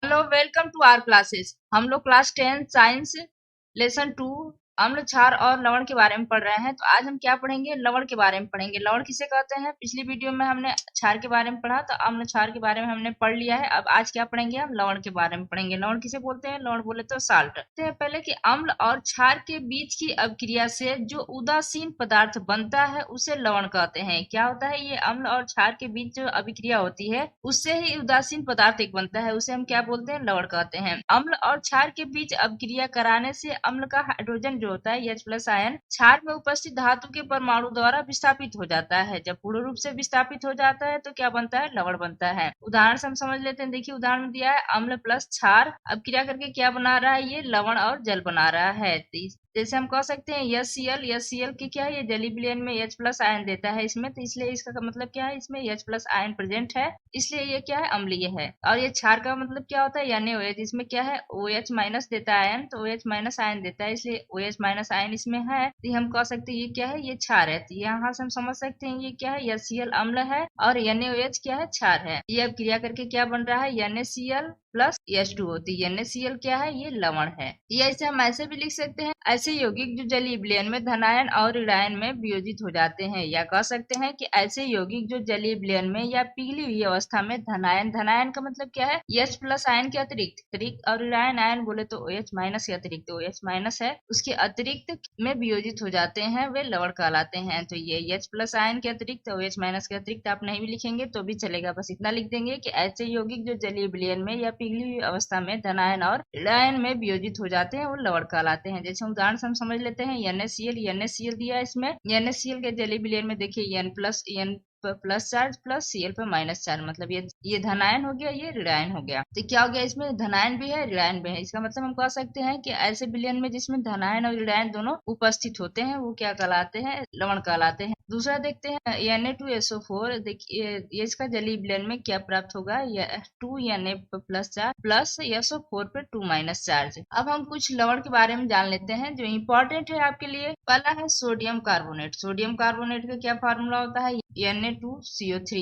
Hello, welcome to our classes. हम लोग class 10 science lesson 2 अम्ल क्षार और लवण के बारे में पढ़ रहे हैं। तो आज हम क्या पढ़ेंगे? लवण के बारे में पढ़ेंगे। लवण किसे कहते हैं? पिछली वीडियो में हमने क्षार के बारे में पढ़ा, तो अम्ल क्षार के बारे में हमने पढ़ लिया है। अब आज क्या पढ़ेंगे? हम लवण के बारे में पढ़ेंगे। लवण किसे बोलते हैं? लवण बोले तो साल्ट। पहले कि अम्ल और क्षार के बीच की अभिक्रिया से जो उदासीन पदार्थ बनता है उसे लवण कहते हैं। क्या होता है? ये अम्ल और क्षार के बीच जो अभिक्रिया होती है उससे ही उदासीन पदार्थ एक बनता है, उसे हम क्या बोलते हैं? लवण कहते हैं। अम्ल और क्षार के बीच अभिक्रिया कराने से अम्ल का हाइड्रोजन जो होता है H+ आयन क्षार में उपस्थित धातु के परमाणु द्वारा विस्थापित हो जाता है। जब पूर्ण रूप से विस्थापित हो जाता है तो क्या बनता है? लवण बनता है। उदाहरण से हम समझ लेते हैं। देखिए उदाहरण में दिया है अम्ल प्लस क्षार अभिक्रिया करके क्या बना रहा है? ये लवण और जल बना रहा है। जैसे हम कह सकते हैं HCl की क्या है? ये जलीय विलयन में H+ आयन देता है इसमें, तो इसलिए इसका मतलब क्या है? इसमें H+ आयन प्रेजेंट है, इसलिए ये क्या है? अम्लीय है। और ये क्षार का मतलब क्या होता है? NaOH, इसमें क्या है? OH- देता है आयन, तो OH- आयन देता है, इसलिए OH- आयन इसमें है, तो हम कह सकते हैं ये क्या है? ये क्षार है। तो यहाँ से हम समझ सकते हैं ये क्या है? HCl अम्ल है और NaOH क्या है? क्षार है। ये अब क्रिया करके क्या बन रहा है? NaCl प्लस H2 होती है। NaCl क्या है? ये लवण है। ये ऐसे हम ऐसे भी लिख सकते हैं, ऐसे यौगिक जो जलीय विलयन में धनायन और ऋणायन में वियोजित हो जाते हैं, या कह सकते हैं कि ऐसे यौगिक जो जलीय विलयन में या पिघली हुई अवस्था में धनायन का मतलब क्या है? H+ आयन के अतिरिक्त और ऋणायन आयन बोले तो OH- के अतिरिक्त, OH- है उसके अतिरिक्त में वियोजित हो जाते हैं, वे लवण कहलाते हैं। तो ये H+ आयन के अतिरिक्त, OH- के अतिरिक्त आप नहीं भी लिखेंगे तो भी चलेगा, बस इतना लिख देंगे कि ऐसे यौगिक जो जलीय विलयन में या पिघली हुई अवस्था में धनायन और ऋणायन में वियोजित हो जाते हैं वो लवण कहलाते हैं। जैसे उदाहरण से हम समझ लेते हैं NaCl दिया है इसमें। NaCl के जलीय विलयन में देखिए N plus charge plus Cl पे माइनस चार्ज, मतलब ये धनायन हो गया, ये ऋणायन हो गया। तो क्या हो गया? इसमें धनायन भी है ऋणायन भी है। इसका मतलब हम कह सकते हैं कि ऐसे विलयन में जिसमें धनायन और ऋणायन दोनों उपस्थित होते हैं वो क्या कहलाते हैं? लवण कहलाते हैं। दूसरा देखते हैं Na2SO4। देखिए ये इसका जलीय विलयन में क्या प्राप्त होगा? 2Na plus charge plus SO4 पे 2- चार्ज। अब हम कुछ लवण के बारे में जान लेते हैं जो इंपॉर्टेंट है आपके लिए। पहला है सोडियम कार्बोनेट। सोडियम कार्बोनेट का क्या फार्मूला होता है? Na2CO3।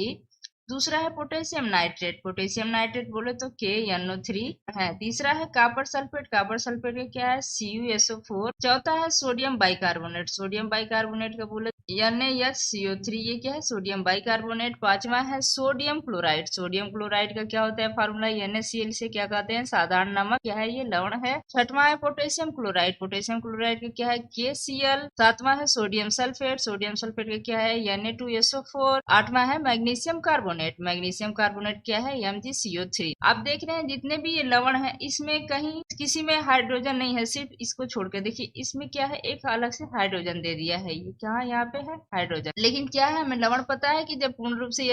दूसरा है पोटेशियम नाइट्रेट। पोटेशियम नाइट्रेट बोले तो KNO3 है। तीसरा है कॉपर सल्फेट। कॉपर सल्फेट का क्या है? CuSO4। चौथा है सोडियम बाइकार्बोनेट। सोडियम बाइकार्बोनेट का बोले NaHCO3, ये क्या है? Sodium bicarbonate. पांचवा है सोडियम क्लोराइड। सोडियम क्लोराइड का क्या होता है फार्मूला? NaCl से क्या कहते हैं? साधारण नमक। क्या है? ये लवण है। छठवां है पोटेशियम क्लोराइड। पोटेशियम क्लोराइड का क्या है? KCl। सातवां है सोडियम सल्फेट। सोडियम सल्फेट का क्या है? Na2SO4। आठवां है मैग्नीशियम कार्बोनेट। मैग्नीशियम कार्बोनेट क्या है? MgCO3। आप देख रहे हैं जितने भी ये लवण है इसमें कहीं किसी में हाइड्रोजन नहीं है, सिर्फ इसको छोड़ के देखिए इसमें क्या है? एक अलग से हाइड्रोजन दे दिया है। ये क्या यहाँ पे है? हाइड्रोजन। लेकिन क्या है? हमें लवण पता है कि जब पूर्ण रूप से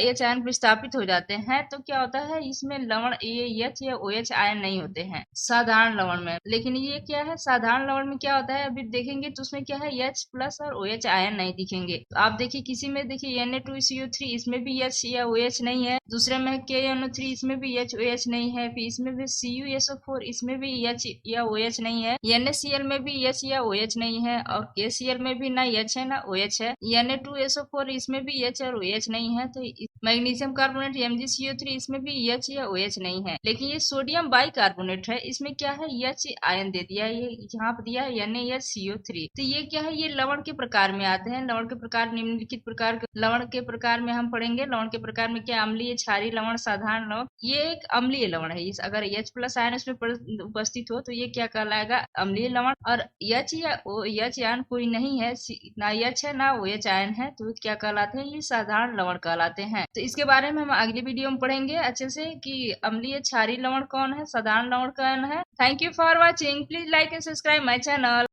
H आयन विस्थापित हो जाते हैं तो क्या होता है? इसमें लवण ये H या OH आयन नहीं होते हैं साधारण लवण में। लेकिन ये क्या है? साधारण लवण में क्या होता है? अभी देखेंगे तो उसमें क्या है? H+ और OH आयन नहीं दिखेंगे। तो आप देखिए किसी में देखिए Na2CO3, इसमें भी H या OH नहीं है। दूसरे में KNO3, इसमें भी HOH नहीं है। फिर इसमें भी CuSO4, इसमें भी H या OH नहीं है। NaCl में भी H या OH नहीं है और KCl में भी ना H है ना OH है। Na2SO4, इसमें भी H और OH नहीं है। तो मैग्नीशियम कार्बोनेट MgCO3, इसमें भी H या OH नहीं है। लेकिन ये सोडियम बाइकार्बोनेट है, इसमें क्या है? H आयन दे दिया है, ये यहाँ पर दिया है NaHCO3। तो ये क्या है? ये लवण के प्रकार में आते हैं। लवण के प्रकार निम्नलिखित प्रकार के लवण के प्रकार में हम पढ़ेंगे। लवण के प्रकार में क्या? अम्लीय, क्षारीय लवण, साधारण लवण। ये एक अम्लीय लवण है। इस अगर H+ आयन इसमें उपस्थित हो तो ये क्या कहलाएगा? अम्लीय लवण। और H या OH आयन कोई नहीं है, ना H है ना OH आयन है, तो क्या कहलाते हैं? ये साधारण लवण कहलाते हैं। तो इसके बारे में हम अगली वीडियो में पढ़ेंगे अच्छे से कि अम्लीय क्षारीय लवण कौन है, साधारण लवण कौन है। Thank you for watching. Please like and subscribe my channel.